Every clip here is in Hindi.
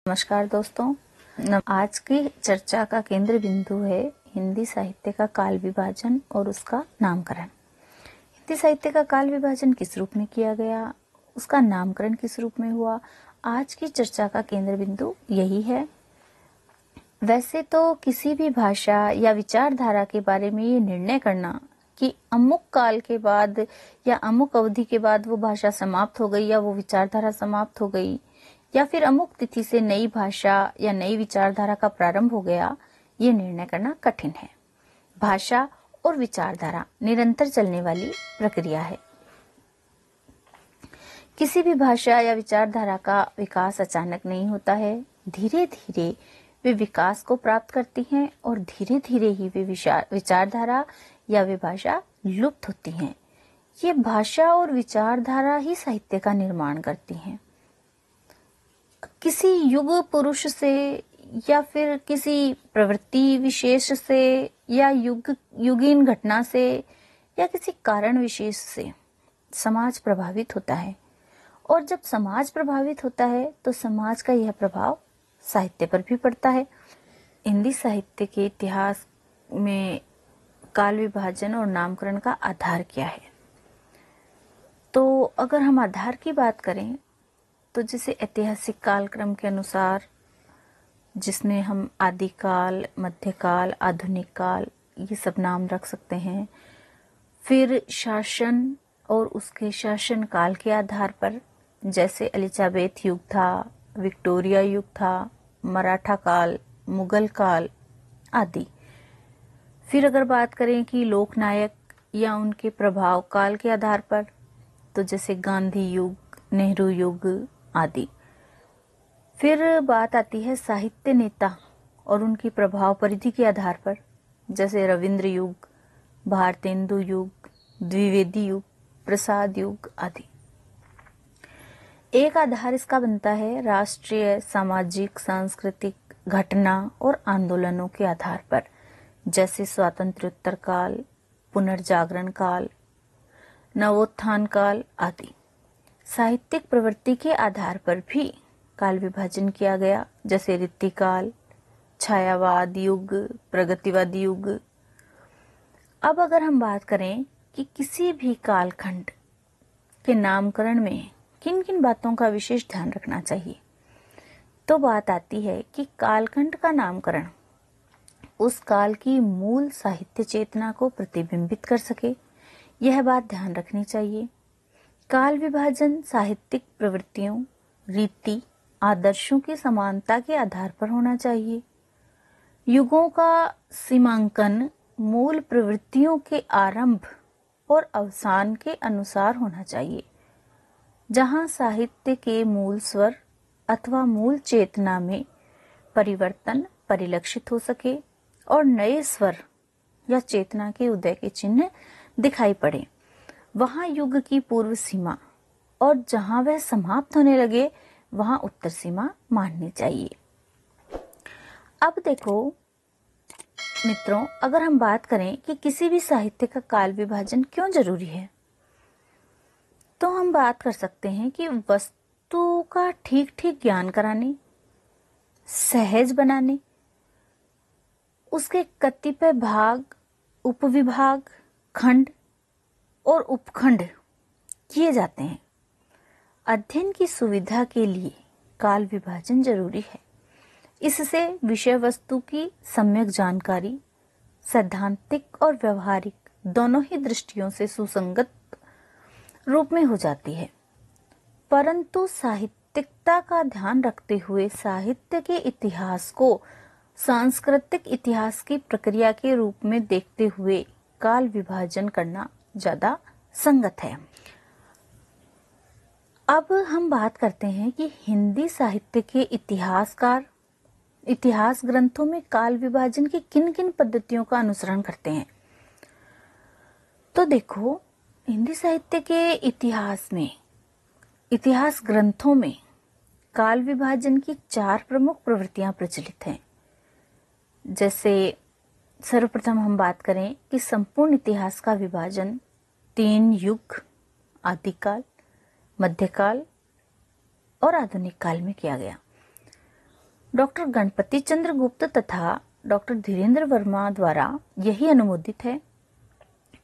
नमस्कार दोस्तों। आज की चर्चा का केंद्र बिंदु है हिंदी साहित्य का काल विभाजन और उसका नामकरण। हिंदी साहित्य का काल विभाजन किस रूप में किया गया, उसका नामकरण किस रूप में हुआ, आज की चर्चा का केंद्र बिंदु यही है। वैसे तो किसी भी भाषा या विचारधारा के बारे में ये निर्णय करना कि अमुक काल के बाद या अमुक अवधि के बाद वो भाषा समाप्त हो गई या वो विचारधारा समाप्त हो गई या फिर अमुक तिथि से नई भाषा या नई विचारधारा का प्रारंभ हो गया, ये निर्णय करना कठिन है। भाषा और विचारधारा निरंतर चलने वाली प्रक्रिया है। किसी भी भाषा या विचारधारा का विकास अचानक नहीं होता है। धीरे धीरे वे विकास को प्राप्त करती हैं और धीरे धीरे ही वे विचारधारा या वे भाषा लुप्त होती हैं। ये भाषा और विचारधारा ही साहित्य का निर्माण करती हैं। किसी युग पुरुष से या फिर किसी प्रवृत्ति विशेष से या युगीन घटना से या किसी कारण विशेष से समाज प्रभावित होता है, और जब समाज प्रभावित होता है तो समाज का यह प्रभाव साहित्य पर भी पड़ता है। हिंदी साहित्य के इतिहास में काल विभाजन और नामकरण का आधार क्या है? तो अगर हम आधार की बात करें तो जैसे ऐतिहासिक कालक्रम के अनुसार, जिसमें हम आदिकाल, मध्यकाल, आधुनिक काल ये सब नाम रख सकते हैं। फिर शासन और उसके शासन काल के आधार पर, जैसे एलिजाबेथ युग था, विक्टोरिया युग था, मराठा काल, मुगल काल आदि। फिर अगर बात करें कि लोकनायक या उनके प्रभाव काल के आधार पर, तो जैसे गांधी युग, नेहरू युग आदि। फिर बात आती है साहित्य नेता और उनकी प्रभाव परिधि के आधार पर, जैसे रविंद्र युग, भारतेंदु युग, द्विवेदी युग, प्रसाद युग आदि। एक आधार इसका बनता है राष्ट्रीय, सामाजिक, सांस्कृतिक घटना और आंदोलनों के आधार पर, जैसे स्वातंत्र्योत्तर काल, पुनर्जागरण काल, नवोत्थान काल आदि। साहित्यिक प्रवृत्ति के आधार पर भी काल विभाजन किया गया, जैसे रीतिकाल, छायावाद युग, प्रगतिवाद युग। अब अगर हम बात करें कि किसी भी कालखंड के नामकरण में किन किन बातों का विशेष ध्यान रखना चाहिए, तो बात आती है कि कालखंड का नामकरण उस काल की मूल साहित्य चेतना को प्रतिबिंबित कर सके, यह बात ध्यान रखनी चाहिए। काल विभाजन साहित्यिक प्रवृत्तियों, रीति, आदर्शों की समानता के आधार पर होना चाहिए। युगों का सीमांकन मूल प्रवृत्तियों के आरंभ और अवसान के अनुसार होना चाहिए, जहां साहित्य के मूल स्वर अथवा मूल चेतना में परिवर्तन परिलक्षित हो सके और नए स्वर या चेतना के उदय के चिन्ह दिखाई पड़े, वहां युग की पूर्व सीमा और जहां वह समाप्त होने लगे वहां उत्तर सीमा माननी चाहिए। अब देखो मित्रों, अगर हम बात करें कि किसी भी साहित्य का काल विभाजन क्यों जरूरी है, तो हम बात कर सकते हैं कि वस्तु का ठीक ठीक ज्ञान कराने, सहज बनाने, उसके कतिपय भाग, उपविभाग, खंड और उपखंड किए जाते हैं। अध्ययन की सुविधा के लिए काल विभाजन जरूरी है। इससे विषय वस्तु की सम्यक जानकारी सैद्धांतिक और व्यवहारिक दोनों ही दृष्टियों से सुसंगत रूप में हो जाती है। परंतु साहित्यिकता का ध्यान रखते हुए साहित्य के इतिहास को सांस्कृतिक इतिहास की प्रक्रिया के रूप में देखते हुए काल विभाजन करना ज्यादा संगत है। अब हम बात करते हैं कि हिंदी साहित्य के इतिहासकार इतिहास ग्रंथों में काल विभाजन की किन किन पद्धतियों का अनुसरण करते हैं। तो देखो, हिंदी साहित्य के इतिहास ग्रंथों में काल विभाजन की 4 प्रमुख प्रवृत्तियां प्रचलित हैं। जैसे सर्वप्रथम हम बात करें कि संपूर्ण इतिहास का विभाजन 3 युग, आदिकाल, मध्यकाल और आधुनिक काल में किया गया। डॉक्टर गणपति चंद्र गुप्त तथा डॉक्टर धीरेन्द्र वर्मा द्वारा यही अनुमोदित है।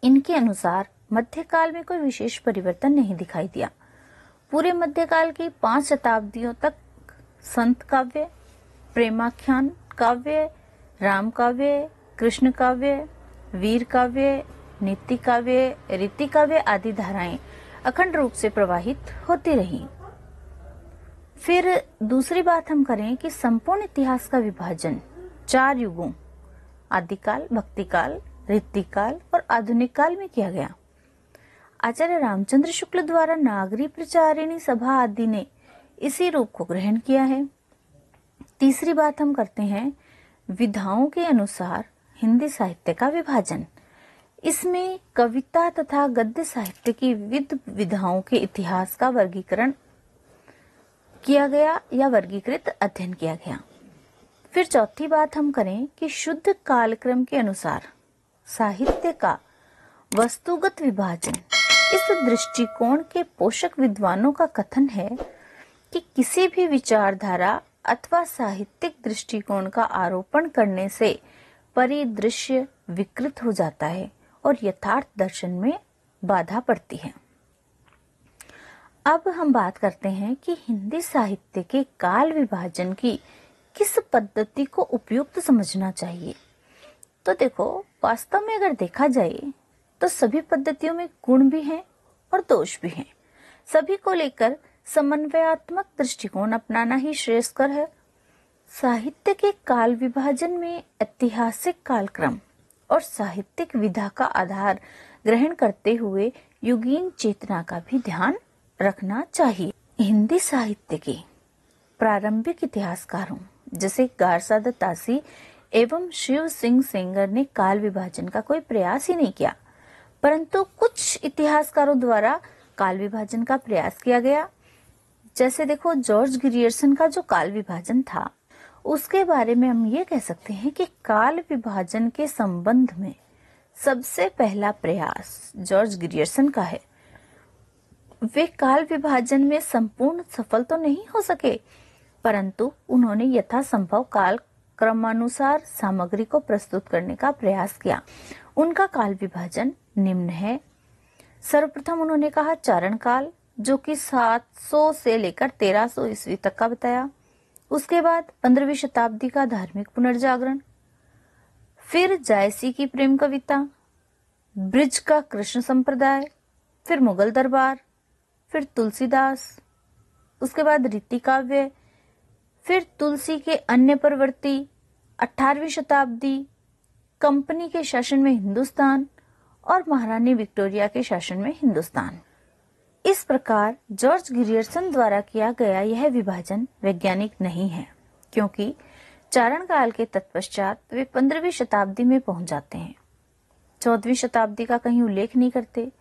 इनके अनुसार मध्यकाल में कोई विशेष परिवर्तन नहीं दिखाई दिया। पूरे मध्यकाल की 5 शताब्दियों तक संत काव्य, प्रेमाख्यान काव्य, राम काव्य, कृष्ण काव्य, वीर काव्य, नीति काव्य, रीति काव्य आदि धाराएं अखंड रूप से प्रवाहित होती रही। फिर दूसरी बात हम करें कि संपूर्ण इतिहास का विभाजन 4 युगों आदिकाल, भक्तिकाल, रीतिकाल और आधुनिक काल में किया गया। आचार्य रामचंद्र शुक्ल द्वारा नागरी प्रचारिणी सभा आदि ने इसी रूप को ग्रहण किया है। तीसरी बात हम करते हैं विधाओं के अनुसार हिंदी साहित्य का विभाजन। इसमें कविता तथा गद्य साहित्य की विविध विधाओं के इतिहास का वर्गीकरण किया गया या वर्गीकृत अध्ययन किया गया। फिर चौथी बात हम करें कि शुद्ध कालक्रम के अनुसार साहित्य का वस्तुगत विभाजन। इस दृष्टिकोण के पोषक विद्वानों का कथन है कि किसी भी विचारधारा अथवा साहित्यिक दृष्टिकोण का आरोपण करने से परिदृश्य विकृत हो जाता है और यथार्थ दर्शन में बाधा पड़ती है। अब हम बात करते हैं कि हिंदी साहित्य के काल विभाजन की किस पद्धति को उपयुक्त समझना चाहिए। तो देखो, वास्तव में अगर देखा जाए तो सभी पद्धतियों में गुण भी हैं और दोष भी हैं। सभी को लेकर समन्वयात्मक दृष्टिकोण अपनाना ही श्रेयस्कर है। साहित्य के काल विभाजन में ऐतिहासिक कालक्रम और साहित्यिक विधा का आधार ग्रहण करते हुए युगीन चेतना का भी ध्यान रखना चाहिए। हिंदी साहित्य के प्रारंभिक इतिहासकारों जैसे गारसाद तासी एवं शिव सिंह सेंगर ने काल विभाजन का कोई प्रयास ही नहीं किया, परंतु कुछ इतिहासकारों द्वारा काल विभाजन का प्रयास किया गया। जैसे देखो, जॉर्ज ग्रियर्सन का जो काल विभाजन था उसके बारे में हम ये कह सकते हैं कि काल विभाजन के संबंध में सबसे पहला प्रयास जॉर्ज ग्रियर्सन का है। वे काल विभाजन में संपूर्ण सफल तो नहीं हो सके, परंतु उन्होंने यथासंभव काल क्रमानुसार सामग्री को प्रस्तुत करने का प्रयास किया। उनका काल विभाजन निम्न है। सर्वप्रथम उन्होंने कहा चारण काल, जो कि 700 से लेकर 1300 ईस्वी तक का बताया। उसके बाद 15वीं शताब्दी का धार्मिक पुनर्जागरण, फिर जायसी की प्रेम कविता, ब्रिज का कृष्ण संप्रदाय, फिर मुगल दरबार, फिर तुलसीदास, उसके बाद रीति काव्य, फिर तुलसी के अन्य प्रवृत्ति, 18वीं शताब्दी, कंपनी के शासन में हिंदुस्तान और महारानी विक्टोरिया के शासन में हिंदुस्तान। इस प्रकार जॉर्ज ग्रियर्सन द्वारा किया गया यह विभाजन वैज्ञानिक नहीं है, क्योंकि चारण काल के तत्पश्चात वे 15वीं शताब्दी में पहुंच जाते हैं। 14वीं शताब्दी का कहीं उल्लेख नहीं करते।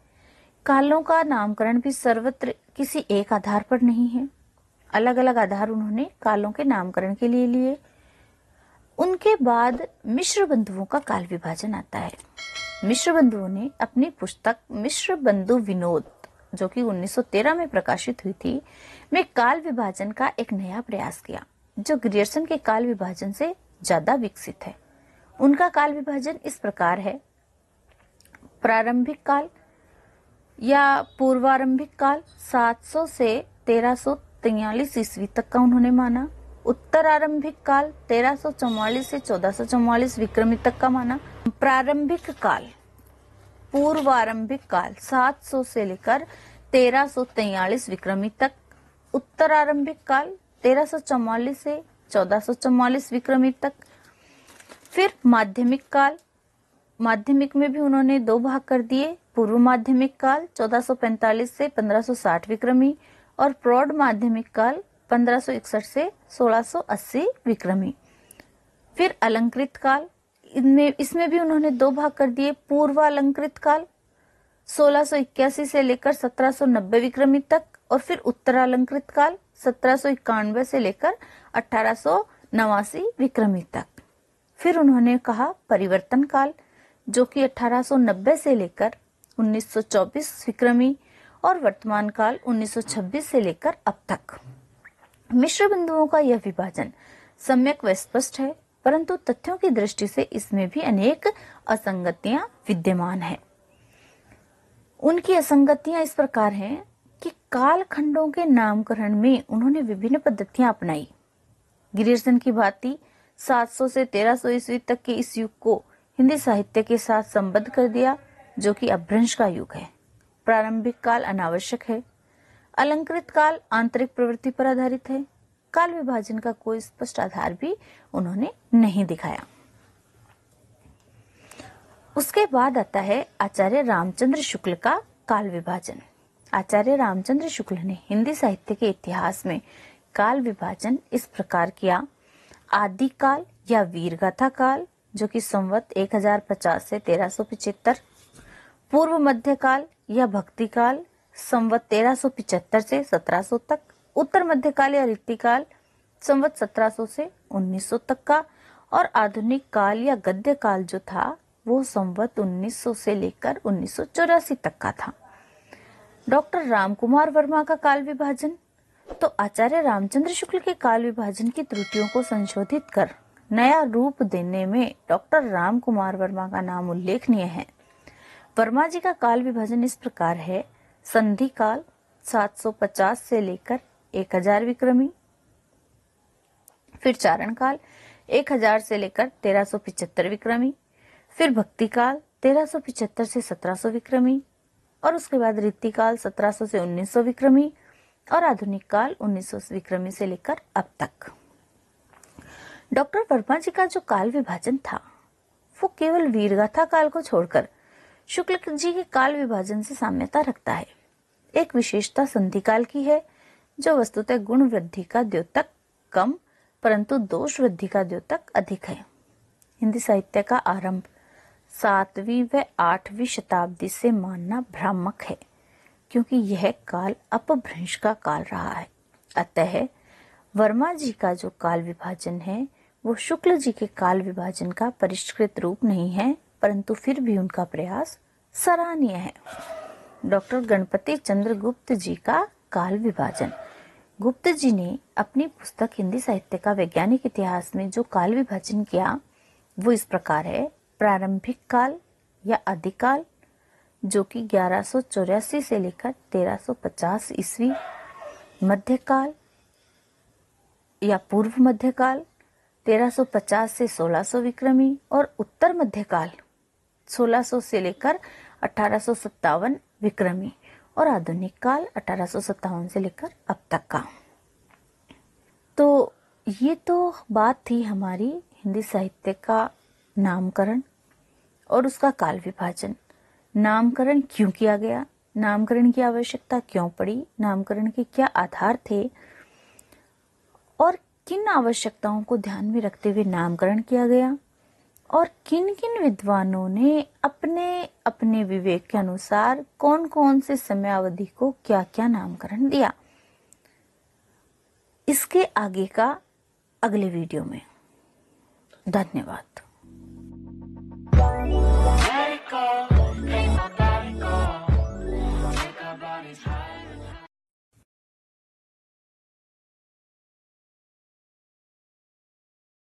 कालों का नामकरण भी सर्वत्र किसी एक आधार पर नहीं है। अलग अलग आधार उन्होंने कालों के नामकरण के लिए लिए। उनके बाद मिश्र बंधुओं का काल विभाजन आता है। मिश्र बंधुओं ने अपनी पुस्तक मिश्र बंधु विनोद, जो कि 1913 में प्रकाशित हुई थी, में काल विभाजन का एक नया प्रयास किया, जो ग्रियर्सन के काल विभाजन से ज्यादा विकसित है। उनका काल विभाजन इस प्रकार है: प्रारंभिक काल या पूर्वारंभिक काल 700 से 1343 ईस्वी तक का उन्होंने माना। उत्तरारंभिक काल 1344 से 1444 विक्रमी तक का माना। प्रारंभिक काल, पूर्वारंभिक काल 700 से लेकर 1343 विक्रमी तक। उत्तरारंभिक काल 1344 से 1444 विक्रमी तक। फिर माध्यमिक काल, माध्यमिक में भी उन्होंने 2 भाग कर दिए। पूर्व माध्यमिक काल 1445 से 1560 विक्रमी और प्रौढ़ माध्यमिक काल 1561 से 1680 विक्रमी। फिर अलंकृत काल, इसमें भी उन्होंने 2 भाग कर दिए। पूर्वालंकृत काल 1681 से लेकर 1790 विक्रमी तक और फिर उत्तरालंकृत काल 1791 से लेकर 1889 विक्रमी तक। फिर उन्होंने कहा परिवर्तन काल, जो कि 1890 से लेकर 1924 विक्रमी और वर्तमान काल 1926 से लेकर अब तक। मिश्र बंधुओं का यह विभाजन सम्यक व स्पष्ट है, परंतु तथ्यों की दृष्टि से इसमें भी अनेक असंगतियां विद्यमान है। उनकी असंगतियां इस प्रकार हैं कि कालखंडों के नामकरण में उन्होंने विभिन्न पद्धतियां अपनाई। गिरिर्सन की भांति 700 से 1300 ईस्वी तक के इस युग को हिंदी साहित्य के साथ संबद्ध कर दिया, जो कि अपभ्रंश का युग है। प्रारंभिक काल अनावश्यक है। अलंकृत काल आंतरिक प्रवृत्ति पर आधारित है। काल विभाजन का कोई स्पष्ट आधार भी उन्होंने नहीं दिखाया। उसके बाद आता है आचार्य रामचंद्र शुक्ल का काल विभाजन। आचार्य रामचंद्र शुक्ल ने हिंदी साहित्य के इतिहास में काल विभाजन इस प्रकार किया। आदि काल या वीरगाथा काल, जो कि संवत 1050 से 1375, पूर्व मध्य काल या भक्ति काल संवत 1375 से 1700 तक, उत्तर मध्य काल या रीति काल संवत 1700 से 1900 तक का, और आधुनिक काल या गद्य काल जो था वो संवत 1900 से लेकर 1984 तक का था। डॉक्टर रामकुमार वर्मा का काल विभाजन। तो आचार्य रामचंद्र शुक्ल के काल विभाजन की त्रुटियों को संशोधित कर नया रूप देने में डॉक्टर रामकुमार वर्मा का नाम उल्लेखनीय है। वर्मा जी का काल विभाजन इस प्रकार है। संधि काल 750 से लेकर 1000 विक्रमी, फिर चारण काल 1000 से लेकर 1375 विक्रमी, फिर भक्ति काल 1375 से 1700 विक्रमी, और उसके बाद रीति काल 1700 से 1900 विक्रमी, और आधुनिक काल 1900 विक्रमी से लेकर अब तक। डॉक्टर वर्मा जी का जो काल विभाजन था वो केवल वीरगाथा काल को छोड़कर शुक्ल जी के काल विभाजन से साम्यता रखता है। एक विशेषता संधि काल की है, जो वस्तुतः गुण वृद्धि का द्योतक कम परंतु दोष वृद्धि का द्योतक अधिक है। हिंदी साहित्य का आरंभ 7वीं व 8वीं शताब्दी से मानना भ्रामक है, क्योंकि यह काल अपभ्रंश का काल रहा है। अतः वर्मा जी का जो काल विभाजन है वो शुक्ल जी के काल विभाजन का परिष्कृत रूप नहीं है, परंतु फिर भी उनका प्रयास सराहनीय है। डॉक्टर गणपति चंद्र गुप्त जी का काल विभाजन। गुप्त जी ने अपनी पुस्तक हिंदी साहित्य का वैज्ञानिक इतिहास में जो काल विभाजन किया वो इस प्रकार है। प्रारंभिक काल या आदिकाल, जो कि 1184 से लेकर 1350 ईस्वी, मध्यकाल या पूर्व मध्यकाल 1350 से 1600 विक्रमी, और उत्तर मध्यकाल 1600 से लेकर 1857 विक्रमी, और आधुनिक काल 1857 से लेकर अब तक का। तो ये तो बात थी हमारी हिंदी साहित्य का नामकरण और उसका काल विभाजन। नामकरण क्यों किया गया, नामकरण की आवश्यकता क्यों पड़ी, नामकरण के क्या आधार थे, और किन आवश्यकताओं को ध्यान में रखते हुए नामकरण किया गया, और किन किन विद्वानों ने अपने अपने विवेक के अनुसार कौन कौन से समयावधि को क्या क्या नामकरण दिया, इसके आगे का अगले वीडियो में। धन्यवाद।